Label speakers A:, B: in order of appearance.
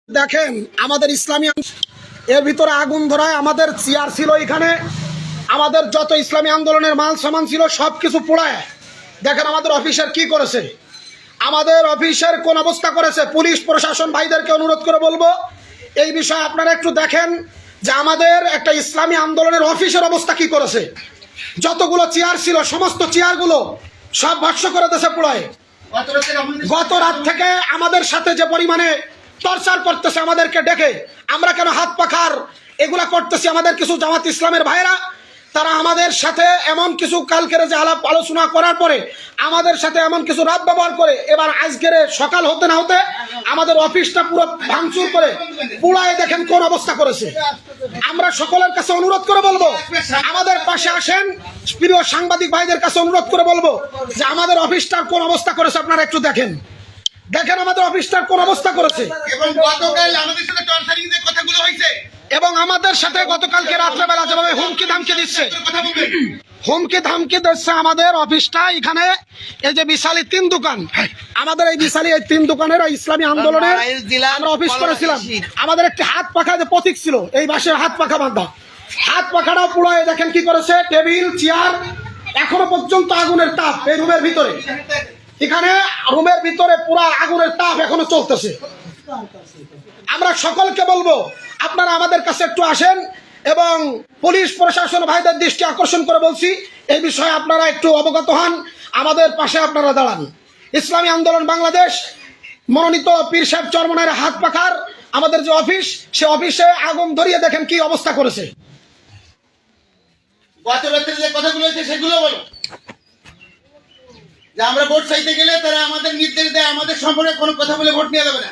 A: দেখেন আমাদের ইসলামী এর ভিতরে আগুন ধরায় আমাদের চেয়ার ছিল, এখানে আমাদের যত ইসলামী আন্দোলনের মাল সামান ছিল সব কিছু পোড়ায়। দেখেন আমাদের অফিসার কি করেছে, আমাদের অফিসের কোন অবস্থা করেছে। পুলিশ প্রশাসন ভাইদেরকে অনুরোধ করে বলবো এই বিষয়ে আপনারা একটু দেখেন যে আমাদের একটা ইসলামী আন্দোলনের অফিসের অবস্থা কি করেছে। যতগুলো চেয়ার ছিল সমস্ত চেয়ারগুলো সব ভস্ম করে দেশে পোড়ায়। গত রাত থেকে আমাদের সাথে যে পরিমাণে টর্চার করতেছে আমাদেরকে ডেকে, আমরা কেন হাত পাখার এগুলা করতেছি, আমাদের কিছু জামাত ইসলামের ভাইরা তারা আমাদের সাথে এমন কিছু কালকের যে আলাপ আলোচনা করার পরে আমাদের সাথে এমন কিছু রাত ব্যবহার করে এবার আজকের সকাল হতে না হতে আমাদের অফিসটা পুরো ভাঙচুর করে পুড়ায় দেখেন কোন অবস্থা করেছে। আমরা সকলের কাছে অনুরোধ করে বলবো আমাদের পাশে আসেন, প্রিয় সাংবাদিক ভাইদের কাছে অনুরোধ করে বলবো যে আমাদের অফিসটার কোন অবস্থা করেছে আপনারা একটু দেখেন। দেখেন আমাদের অফিসটার কোন অবস্থা করেছে।
B: এবং গতকাল আমাদের সাথে টর্চারিং এর কথাগুলো হয়েছে,
A: এবং আমাদের সাথে গতকালকে রাত্রেবেলা যেভাবে হুমকি ধামকি দিচ্ছে, হুমকি ধামকি দিচ্ছে আমাদের অফিসটা। এখানে এই যে বিশালী 3 দোকান, আমাদের এই বিশালী এই 3 দোকানের ইসলামী আন্দোলনের আমরা অফিস করেছিলাম। আমাদের একটি হাত পাখা যে প্রতীক ছিল, এই বাসের হাত পাখা বাঁধা, হাত পাখাটাও পুড়ায় দেখেন কি করেছে। টেবিল চেয়ার এখনো পর্যন্ত আগুনের তাপ এই রুমের ভিতরে, এখানে রুমের ভিতরে পুরা আগুনের তাপ এখনো চলতেছে। আমরা সকলকে বলবো আপনারা আমাদের কাছে একটু আসেন এবং পুলিশ প্রশাসন ভাইদের দৃষ্টি আকর্ষণ করে বলছি এই বিষয়ে আপনারা একটু অবগত হন, আমাদের পাশে আপনারা দাঁড়ান। ইসলামী আন্দোলন বাংলাদেশ মনোনীত পীর সাহেব চরমনের হাত পাখার আমাদের যে অফিস, সে অফিসে আগুন ধরিয়ে দেখেন কি অবস্থা করেছে।
B: গত রাত্রে যে কথাগুলো হয়েছে সেগুলো বলো, যে আমরা ভোট চাইতে গেলে তারা আমাদের নির্দেশ দেয় আমাদের সম্পর্কে কোনো কথা বলে ভোট নিয়ে যাবে না।